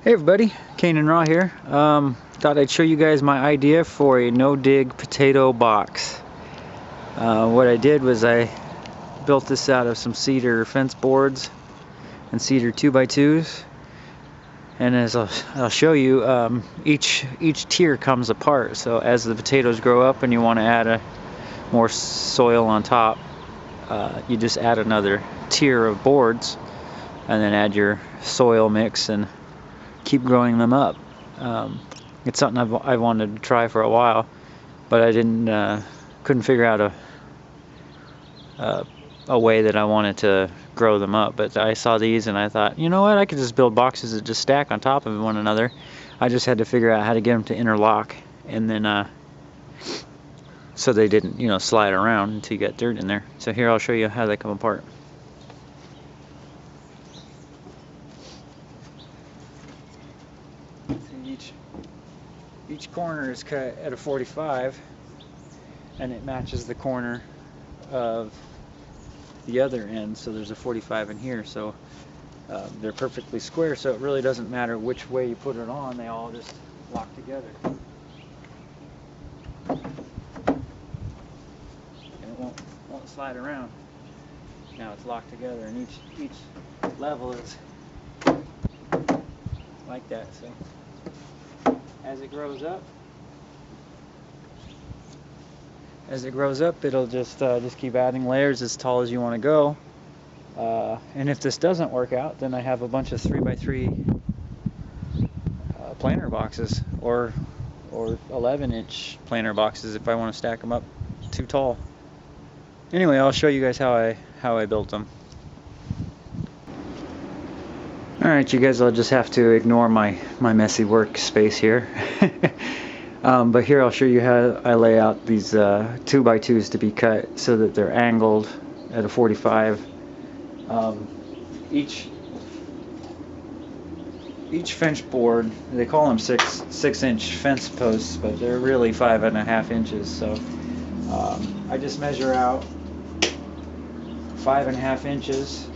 Hey everybody, Kane and Raw here. Thought I'd show you guys my idea for a no-dig potato box. What I did was I built this out of some cedar fence boards and cedar 2x2s, and as I'll show you, each tier comes apart. So as the potatoes grow up and you want to add more soil on top, you just add another tier of boards and then add your soil mix and keep growing them up. It's something I've wanted to try for a while, but I couldn't figure out a way that I wanted to grow them up. But I saw these and I thought, you know what, I could just build boxes that just stack on top of one another. I just had to figure out how to get them to interlock, and then so they didn't, slide around until you got dirt in there. So here I'll show you how they come apart. Each corner is cut at a 45, and it matches the corner of the other end, so there's a 45 in here, so they're perfectly square, so it really doesn't matter which way you put it on, they all just lock together. And it won't slide around. Now it's locked together, and each level is like that. So as it grows up, it'll just keep adding layers as tall as you want to go. And if this doesn't work out, then I have a bunch of 3x3 planer boxes, or 11-inch planer boxes if I want to stack them up too tall. Anyway, I'll show you guys how I built them. Alright, you guys, I'll just have to ignore my messy workspace here. But here I'll show you how I lay out these 2x2s to be cut so that they're angled at a 45. Each fence board, they call them 6-inch fence posts, but they're really 5.5 inches. So I just measure out 5.5 inches.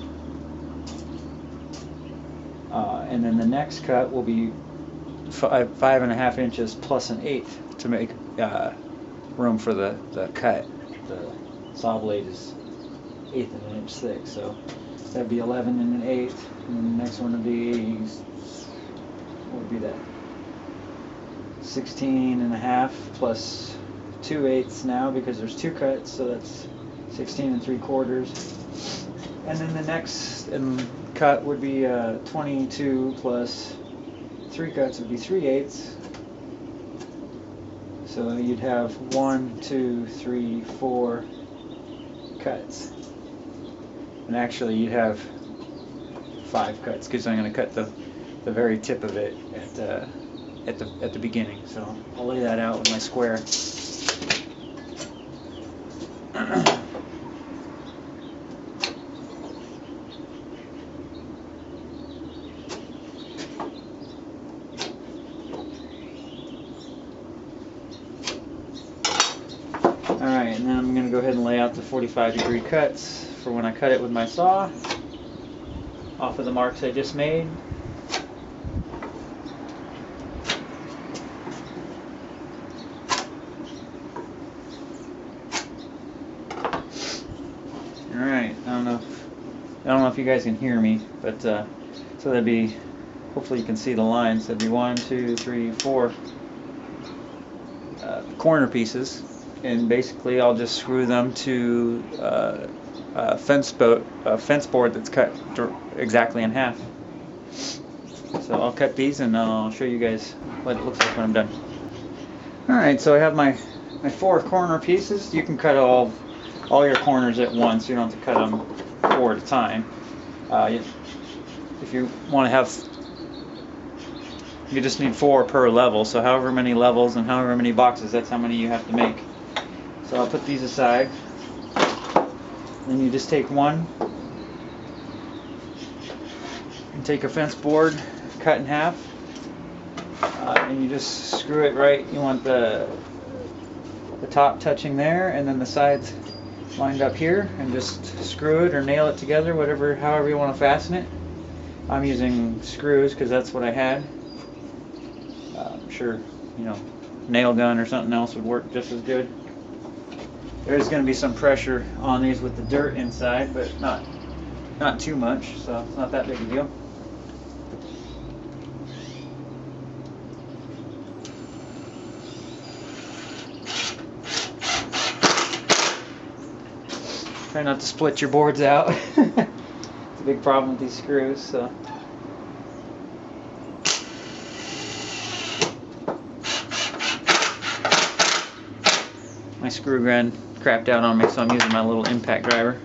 And then the next cut will be 5.5 inches plus an eighth to make room for the cut. The saw blade is 1/8 of an inch thick, so that'd be 11 1/8, and then the next one would be, what would be that? 16.5 plus 2/8 now, because there's two cuts, so that's 16 3/4. And then the next cut would be 22 plus 3 cuts would be 3/8. So you'd have 1, 2, 3, 4 cuts. And actually you'd have 5 cuts, because I'm going to cut the very tip of it at the beginning. So I'll lay that out with my square. Alright, and then I'm going to go ahead and lay out the 45-degree cuts for when I cut it with my saw off of the marks I just made. Alright, I don't know if you guys can hear me, but so that'd be, hopefully you can see the lines. That'd be 1, 2, 3, 4 corner pieces. And basically I'll just screw them to a fence board that's cut exactly in half. So I'll cut these and I'll show you guys what it looks like when I'm done. Alright, so I have my 4 corner pieces. You can cut all your corners at once. You don't have to cut them 4 at a time. If you want to have, you just need 4 per level. So however many levels and however many boxes, that's how many you have to make. So I'll put these aside. Then you just take one and take a fence board, cut in half, and you just screw it right. You want the top touching there, and then the sides lined up here, and just screw it or nail it together, however you want to fasten it. I'm using screws because that's what I had. sure, you know, nail gun or something else would work just as good. There's going to be some pressure on these with the dirt inside, but not too much, so it's not that big a deal. Try not to split your boards out. It's a big problem with these screws, so. My screw gun crapped out on me, so I'm using my little impact driver.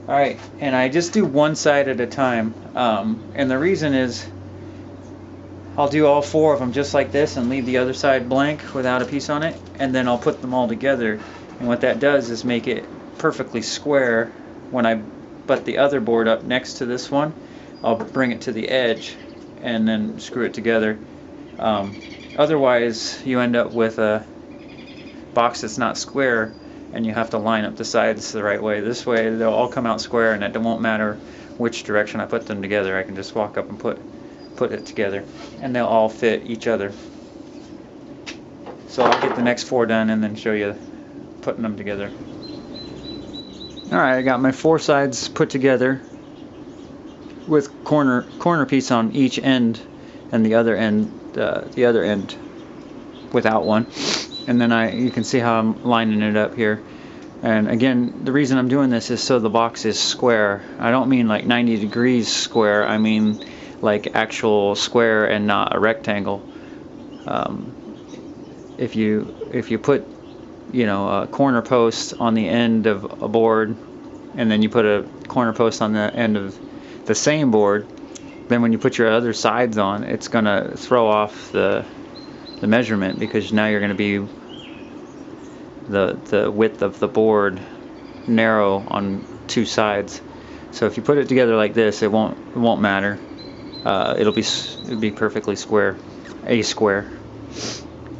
Alright, and I just do one side at a time. And the reason is I'll do all 4 of them just like this and leave the other side blank without a piece on it, and then I'll put them all together. And what that does is make it perfectly square. When I butt the other board up next to this one, I'll bring it to the edge and then screw it together. Otherwise, you end up with a box that's not square, and you have to line up the sides the right way. This way they'll all come out square, and it won't matter which direction I put them together. I can just walk up and put it together, and they'll all fit each other. So I'll get the next 4 done and then show you putting them together. Alright, I got my 4 sides put together with corner piece on each end, and the other end without one. And then you can see how I'm lining it up here. And again, the reason I'm doing this is so the box is square. I don't mean like 90 degrees square, I mean like actual square and not a rectangle. If you put, you know, a corner post on the end of a board, and then you put a corner post on the end of the same board, then when you put your other sides on, it's gonna throw off the measurement, because now you're gonna be the width of the board narrow on 2 sides. So if you put it together like this, it won't matter. It'll be perfectly square, a square.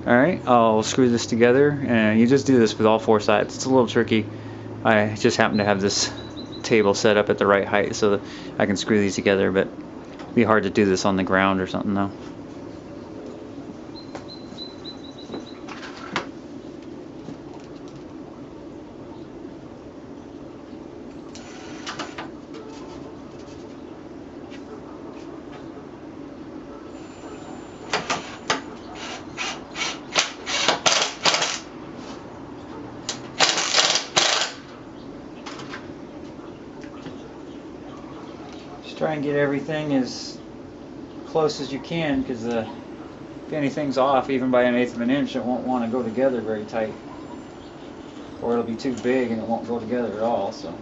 Alright, I'll screw this together, and you just do this with all 4 sides. It's a little tricky. I just happen to have this table set up at the right height so that I can screw these together, but it'd be hard to do this on the ground or something though. Try and get everything as close as you can, because if anything's off, even by 1/8 of an inch, it won't want to go together very tight, or it'll be too big and it won't go together at all. So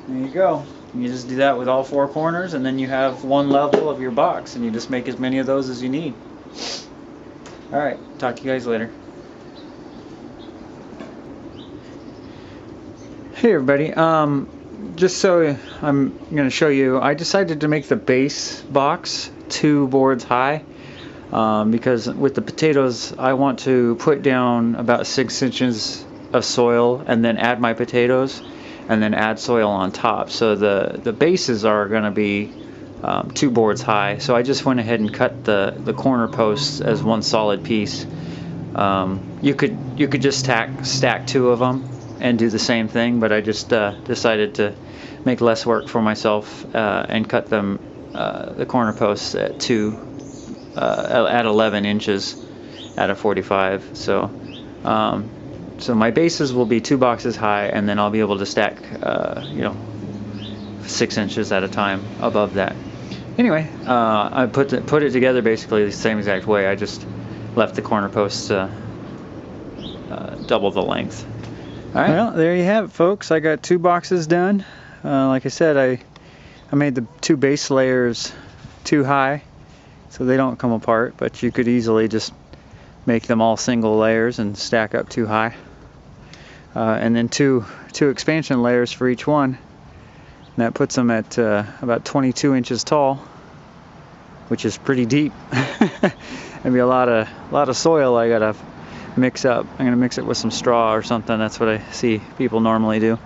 there you go. You just do that with all 4 corners, and then you have one level of your box, and you just make as many of those as you need. Alright, talk to you guys later. Hey everybody, just so I'm going to show you, I decided to make the base box 2 boards high, because with the potatoes I want to put down about 6 inches of soil and then add my potatoes and then add soil on top. So the bases are going to be 2 boards high. So I just went ahead and cut the corner posts as one solid piece. You could just stack 2 of them and do the same thing, but I just decided to make less work for myself and cut them the corner posts at 11 inches out of 45. So my bases will be 2 boxes high, and then I'll be able to stack 6 inches at a time above that. Anyway, I put it together basically the same exact way. I just left the corner posts double the length. Alright, well, there you have it, folks. I got 2 boxes done. Like I said, I made the 2 base layers too high so they don't come apart, but you could easily just make them all single layers and stack up too high. And then two expansion layers for each one. And that puts them at about 22 inches tall, which is pretty deep. There'll be a lot of soil I gotta mix up. I'm gonna mix it with some straw or something. That's what I see people normally do.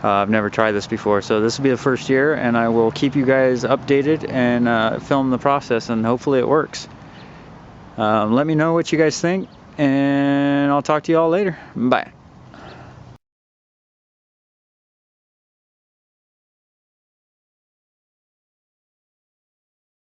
I've never tried this before, so this will be the first year, and I will keep you guys updated and film the process, and hopefully it works. Let me know what you guys think, and I'll talk to you all later. Bye.